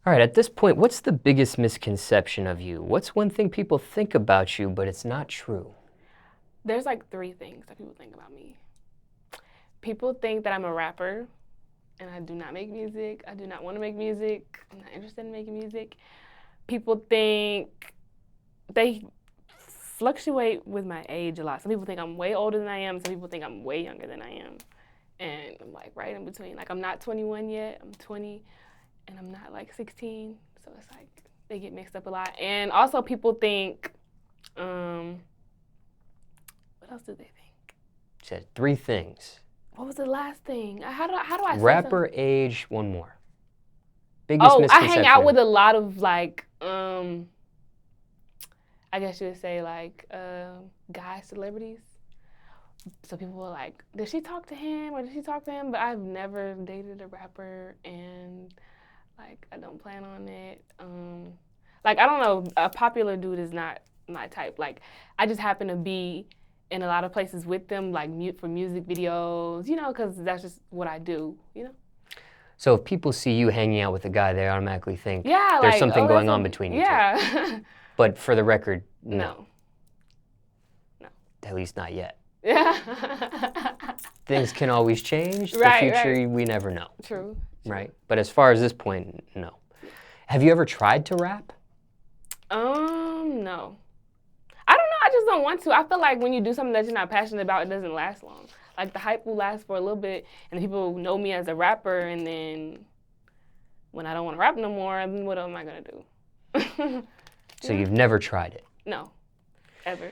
All right, at this point, what's the biggest misconception of you? What's one thing people think about you, but it's not true? There's like 3 things that people think about me. People think that I'm a rapper, and I do not make music. I do not want to make music. I'm not interested in making music. People think they fluctuate with my age a lot. Some people think I'm way older than I am. Some people think I'm way younger than I am. And I'm like right in between. Like I'm not 21 yet. I'm 20, and I'm not like 16. So it's like they get mixed up a lot. And also people think, what else do they think? You said 3 things. What was the last thing? How do I say Rapper, something? age, one more. Biggest I misconception. hang out with a lot of like, I guess you would say like guy celebrities. So people were like, did she talk to him or did she talk to him? But I've never dated a rapper, and like I don't plan on it. Like I don't know, a popular dude is not my type. Like I just happen to be in a lot of places with them, like for music videos, you know, because that's just what I do, you know. So if people see you hanging out with a guy, they automatically think Yeah, there's like, something oh, going on between you two. Yeah. But for the record, No. at least not yet. Yeah. Things can always change. Right, The future, right. we never know. True. Right? But as far as this point, no. Have you ever tried to rap? No. I don't know. I just don't want to. I feel like when you do something that you're not passionate about, it doesn't last long. Like the hype will last for a little bit, and people know me as a rapper, and then when I don't want to rap no more, then what am I gonna do? So you've never tried it? No, ever.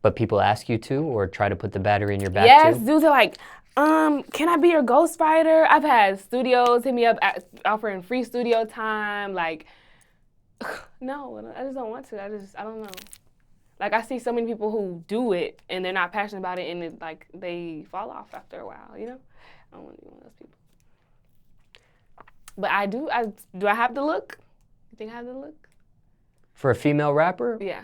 But people ask you to, or try to put the battery in your back Yes, too? dudes are like, can I be your ghostwriter? I've had studios hit me up offering free studio time. Like, no, I just don't want to. I don't know. Like I see so many people who do it and they're not passionate about it, and it, like they fall off after a while. You know, I don't want to be one of those people. But I do. Do I have the look? You think I have the look? For a female rapper? Yeah.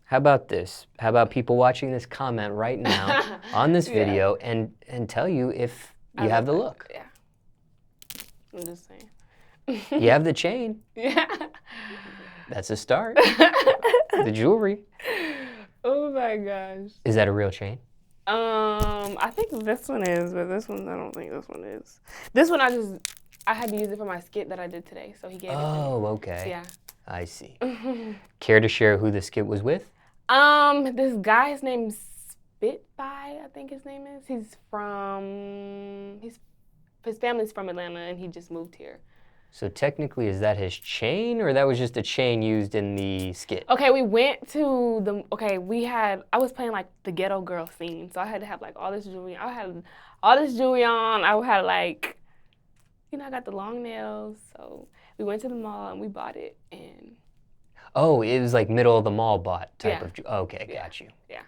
How about this? How about people watching this comment right now on this video and tell you if you have the look? Yeah. I'm just saying. You have the chain. Yeah. That's a start. The jewelry. Oh my gosh. Is that a real chain? I think this one is, but this one I don't think this one is. This one I had to use it for my skit that I did today, so he gave it to me. Oh, okay. Yeah. I see. Care to share who the skit was with? This guy, his name's Spitby, I think his name is. His family's from Atlanta, and he just moved here. So technically, is that his chain, or that was just a chain used in the skit? Okay, we went to I was playing like the ghetto girl scene, so I had to have like all this jewelry. I had all this jewelry on. I had like, you know, I got the long nails, so we went to the mall and we bought it, and Oh, it was like middle of the mall bought type of. Okay, Yeah. got you. Yeah.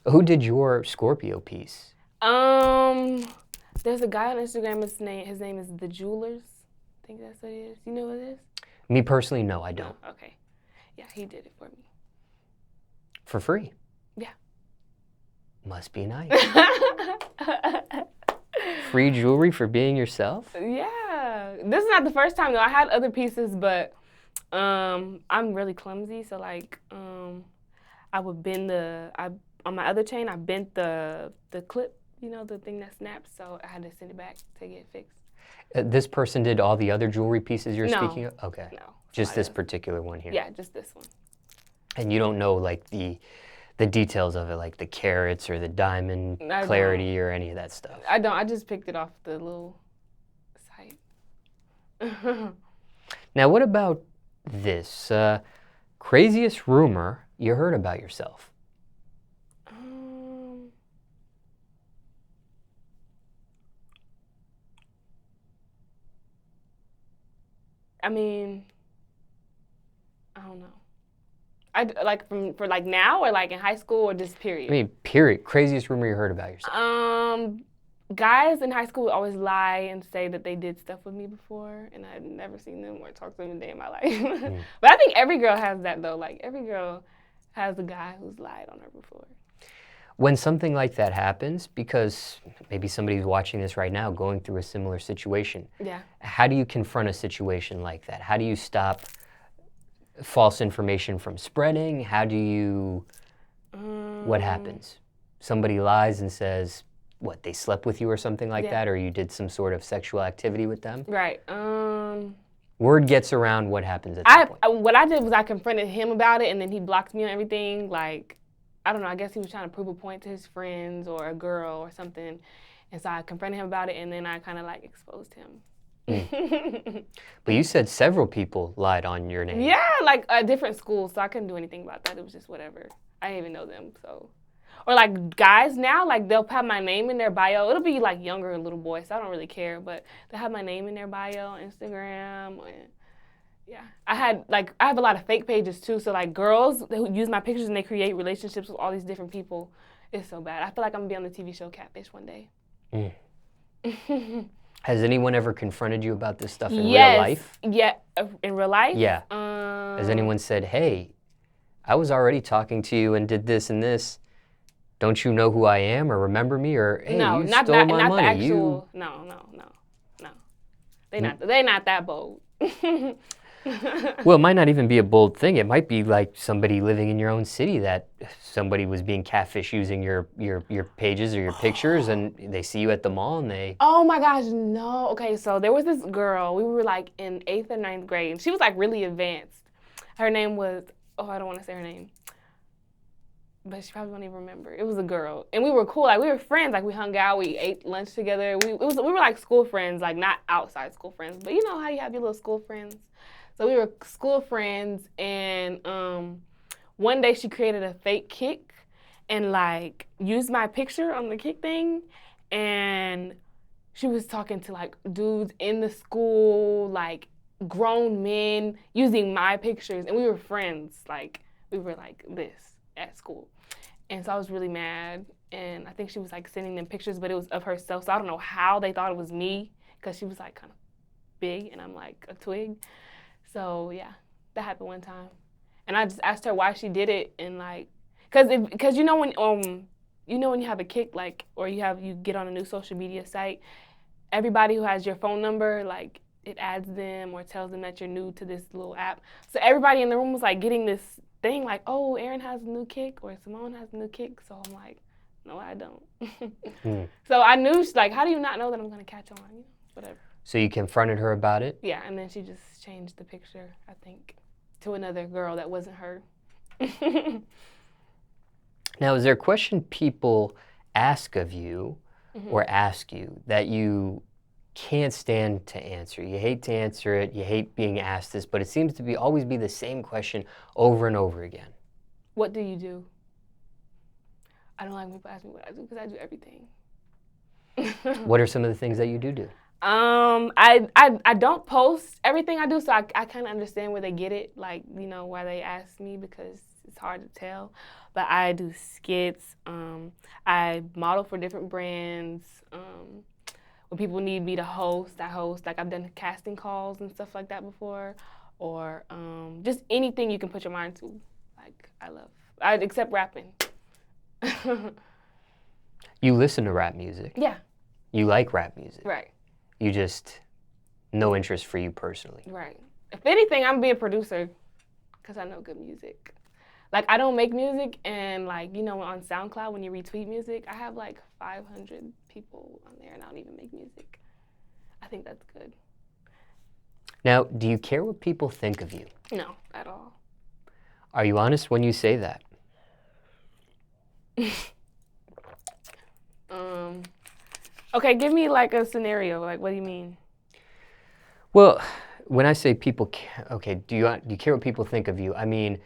Who did your Scorpio piece? There's a guy on Instagram. His name is The Jewelers. I think that's what it is. You know what it is? Me personally, no, I don't. No? Okay. Yeah, he did it for me. For free? Yeah. Must be nice. Free jewelry for being yourself? Yeah. This is not the first time though. I had other pieces, but I'm really clumsy. So like, I would bend on my other chain. I bent the clip. You know, the thing that snaps. So I had to send it back to get fixed. This person did all the other jewelry pieces you're speaking of? Okay. No. Just this particular one here? Yeah, just this one. And you don't know like the details of it, like the carats or the diamond clarity or any of that stuff? I don't. I just picked it off the little site. Now, what about this? Craziest rumor you heard about yourself? I mean, I don't know. For like now or like in high school or just period? I mean, period. Craziest rumor you heard about yourself? Guys in high school would always lie and say that they did stuff with me before, and I'd never seen them or talked to them a day in my life. But I think every girl has that though. Like every girl has a guy who's lied on her before. When something like that happens, because maybe somebody's watching this right now going through a similar situation, Yeah. how do you confront a situation like that? How do you stop false information from spreading? How do you, what happens? Somebody lies and says, what, they slept with you or something like that, or you did some sort of sexual activity with them? Right. Word gets around, what happens at that point? What I did was I confronted him about it, and then he blocked me on everything. Like, I don't know, I guess he was trying to prove a point to his friends or a girl or something. And so I confronted him about it, and then I kind of like exposed him. But you said several people lied on your name. Yeah, like at different schools, so I couldn't do anything about that. It was just whatever. I didn't even know them, so. Or like guys now, like they'll have my name in their bio. It'll be like younger little boys, so I don't really care, but they have my name in their bio on Instagram. And yeah, I have a lot of fake pages too. So like girls who use my pictures and they create relationships with all these different people. It's so bad. I feel like I'm gonna be on the TV show Catfish one day. Has anyone ever confronted you about this stuff in real life? Yeah, in real life? Yeah. Has anyone said, hey, I was already talking to you and did this and this. Don't you know who I am or remember me? Or, hey, no, you not stole that, my not money. the actual, no. They not that bold. Well, it might not even be a bold thing. It might be like somebody living in your own city that somebody was being catfish using your pages or your pictures, and they see you at the mall and they... Oh my gosh, no. Okay, so there was this girl. We were like in 8th or 9th grade. And she was like really advanced. Her name was, I don't want to say her name. But she probably won't even remember. It was a girl. And we were cool. Like, we were friends. Like, we hung out. We ate lunch together. We were like school friends. Like, not outside school friends. But you know how you have your little school friends? So we were school friends. And one day she created a fake kick and, like, used my picture on the kick thing. And she was talking to, like, dudes in the school, like, grown men, using my pictures. And we were friends. Like, we were like this at school. And so I was really mad, and I think she was like sending them pictures, but it was of herself. So I don't know how they thought it was me, because she was like kind of big and I'm like a twig. So yeah, that happened one time. And I just asked her why she did it, and like, cause you know when you have a kick, like, or you get on a new social media site, everybody who has your phone number, like, it adds them or tells them that you're new to this little app. So everybody in the room was like getting this thing like, oh, Aaron has a new kick or Simone has a new kick. So I'm like, no, I don't. So I knew, like, how do you not know that I'm going to catch on? You know, whatever. So you confronted her about it? Yeah, and then she just changed the picture, I think, to another girl that wasn't her. Now, is there a question people ask of you or ask you that you can't stand to answer? You hate to answer it, you hate being asked this, but it seems to always be the same question over and over again. What do you do? I don't like when people ask me what I do, because I do everything. What are some of the things that you do? I don't post everything I do, so I kind of understand where they get it, like, you know, why they ask me, because it's hard to tell. But I do skits, I model for different brands, when people need me to host, I host. Like, I've done casting calls and stuff like that before, or just anything you can put your mind to. Like, except rapping. You listen to rap music. Yeah. You like rap music. Right. You just, no interest for you personally. Right. If anything, I'm gonna be a producer, because I know good music. Like, I don't make music, and, like, you know, on SoundCloud, when you retweet music, I have, like, 500 people on there, and I don't even make music. I think that's good. Now, do you care what people think of you? No, at all. Are you honest when you say that? Okay, give me, like, a scenario. Like, what do you mean? Well, when I say people, okay, do you care what people think of you? I mean,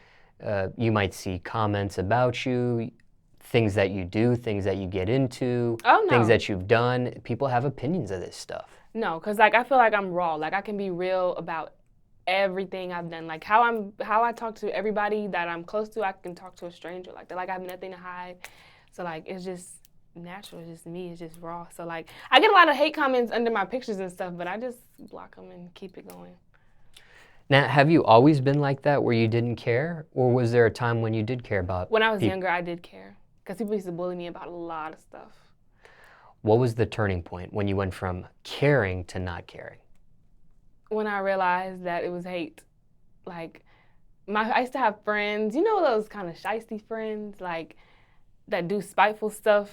you might see comments about you, things that you do, things that you get into, things that you've done. People have opinions of this stuff. No, because, like, I feel like I'm raw. Like, I can be real about everything I've done. Like, how I talk to everybody that I'm close to, I can talk to a stranger like that. Like, I have nothing to hide. So, like, it's just natural. It's just me. It's just raw. So, like, I get a lot of hate comments under my pictures and stuff, but I just block them and keep it going. Now, have you always been like that, where you didn't care? Or was there a time when you did care about When I was younger, I did care. Because people used to bully me about a lot of stuff. What was the turning point when you went from caring to not caring? When I realized that it was hate. Like, I used to have friends, you know, those kind of shiesty friends, like, that do spiteful stuff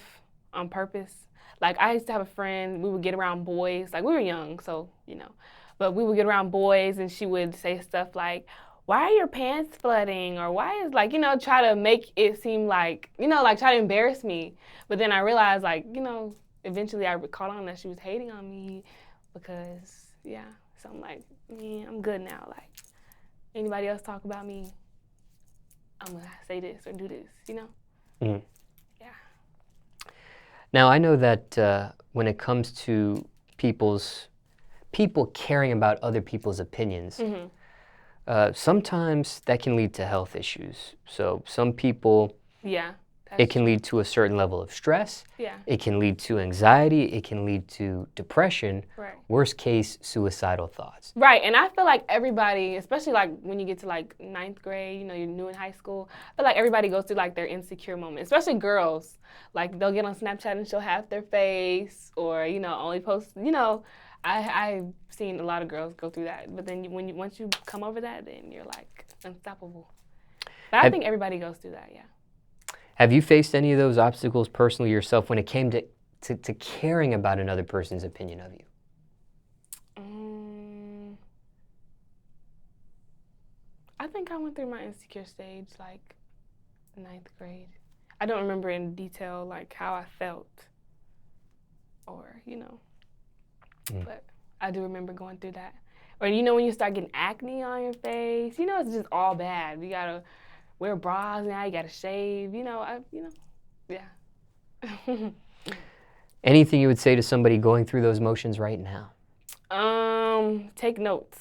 on purpose. Like, I used to have a friend, we would get around boys, like, we were young, so, you know, but we would get around boys and she would say stuff like, why are your pants flooding? Or why is, like, you know, try to make it seem like, you know, like, try to embarrass me. But then I realized, like, you know, eventually I caught on that she was hating on me because, yeah, so I'm like, yeah, I'm good now. Like, anybody else talk about me, I'm gonna say this or do this, you know? Mm. Yeah. Now, I know that when it comes to people caring about other people's opinions, sometimes that can lead to health issues. So some people, Yeah. it can lead to a certain level of stress. Yeah. It can lead to anxiety. It can lead to depression. Right. Worst case, suicidal thoughts. Right, and I feel like everybody, especially like when you get to like 9th grade, you know, you're new in high school, I feel like everybody goes through like their insecure moment, especially girls. Like they'll get on Snapchat and show half their face or, you know, only post, you know, I've seen a lot of girls go through that. But then once you come over that, then you're like unstoppable. But I think everybody goes through that, yeah. Have you faced any of those obstacles personally yourself when it came to caring about another person's opinion of you? I think I went through my insecure stage like 9th grade. I don't remember in detail like how I felt or, you know, but I do remember going through that. Or, you know, when you start getting acne on your face, you know, it's just all bad. You gotta wear bras now, you gotta shave, you know, yeah. Anything you would say to somebody going through those motions right now? Take notes.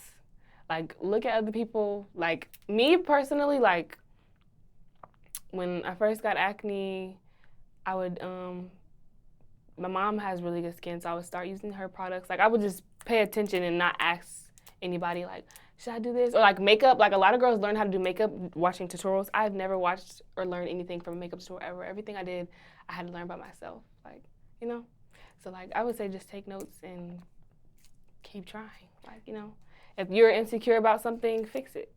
Like, look at other people. Like, me personally, like, when I first got acne, I would, my mom has really good skin, so I would start using her products. Like, I would just pay attention and not ask anybody, like, should I do this? Or, like, makeup. Like, a lot of girls learn how to do makeup watching tutorials. I've never watched or learned anything from a makeup tutorial ever. Everything I did, I had to learn by myself. Like, you know? So, like, I would say just take notes and keep trying. Like, you know? If you're insecure about something, fix it.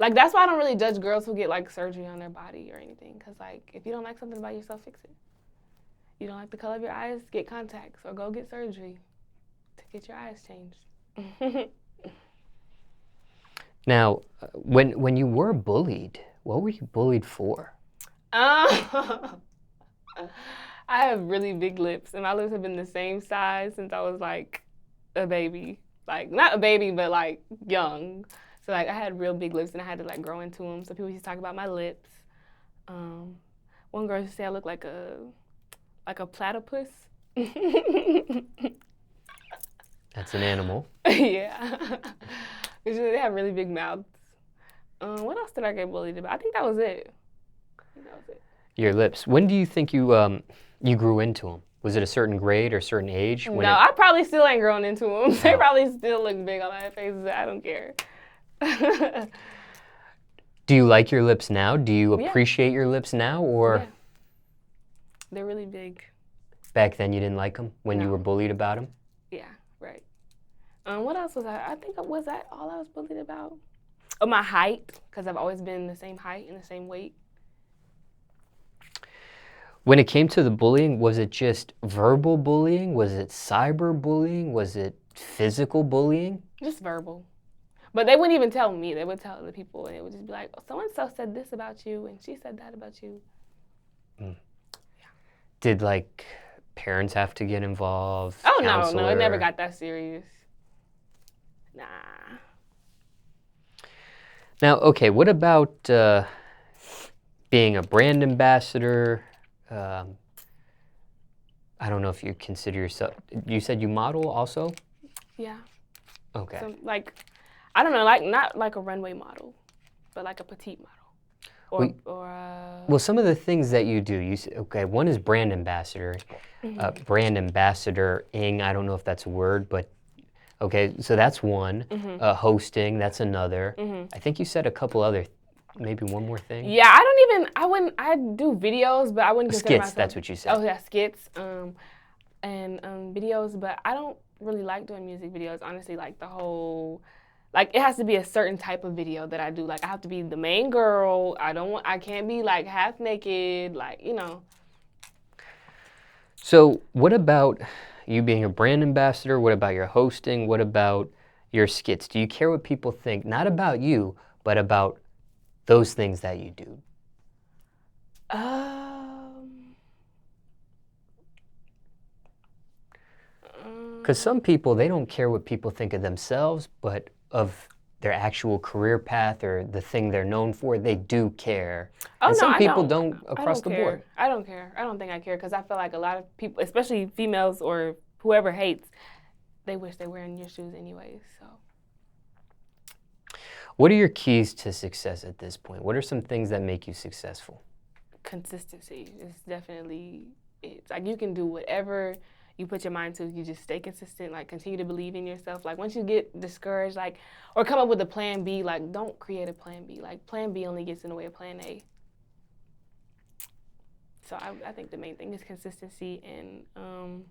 Like, that's why I don't really judge girls who get, like, surgery on their body or anything. Because, like, if you don't like something about yourself, fix it. You don't like the color of your eyes, get contacts or go get surgery to get your eyes changed. Now, when you were bullied, what were you bullied for? I have really big lips, and my lips have been the same size since I was, like, a baby. Like, not a baby, but, like, young. So, like, I had real big lips, and I had to, like, grow into them. So people used to talk about my lips. One girl used to say I look like a platypus. That's an animal. Yeah. They have really big mouths. What else did I get bullied about? I think that was it. Your lips. When do you think you grew into them? Was it a certain grade or a certain age? No, I probably still ain't grown into them. They probably still look big on my face. I don't care. Do you like your lips now? Do you appreciate your lips now, or? Yeah. They're really big. Back then you didn't like them when you were bullied about them? Yeah, right. What else was I think, was that all I was bullied about? Oh, my height, because I've always been the same height and the same weight. When it came to the bullying, was it just verbal bullying? Was it cyber bullying? Was it physical bullying? Just verbal. But they wouldn't even tell me. They would tell other people, and it would just be like, oh, so-and-so said this about you, and she said that about you. Yeah. Did, like, parents have to get involved? Oh, Counselor? no, it never got that serious. Nah. Now, okay, what about being a brand ambassador? I don't know if you consider yourself, you said you model also? Yeah. Okay. So, like, I don't know, like, not like a runway model, but like a petite model. Well, some of the things that you do, you say, okay, one is brand ambassador. Brand ambassador-ing, I don't know if that's a word, but okay, so that's one. Hosting, that's another. I think you said a couple other maybe one more thing? Yeah, I do videos, but I wouldn't consider Skits, myself. that's what you said. Oh, yeah, skits, and videos, but I don't really like doing music videos, honestly, like the whole, like it has to be a certain type of video that I do. Like I have to be the main girl. I can't be like half naked, like, you know. So what about you being a brand ambassador? What about your hosting? What about your skits? Do you care what people think, not about you, but about those things that you do? Because some people, they don't care what people think of themselves, but of their actual career path or the thing they're known for, they do care. Oh, And no, some I people don't across the care. board. I don't care. I don't think I care because I feel like a lot of people, especially females or whoever hates, they wish they were in your shoes anyways. So. What are your keys to success at this point? What are some things that make you successful? Consistency is definitely it. It's like you can do whatever you put your mind to. You just stay consistent, like continue to believe in yourself. Like once you get discouraged, like, or come up with a plan B, like don't create a plan B. Like plan B only gets in the way of plan A. So I think the main thing is consistency and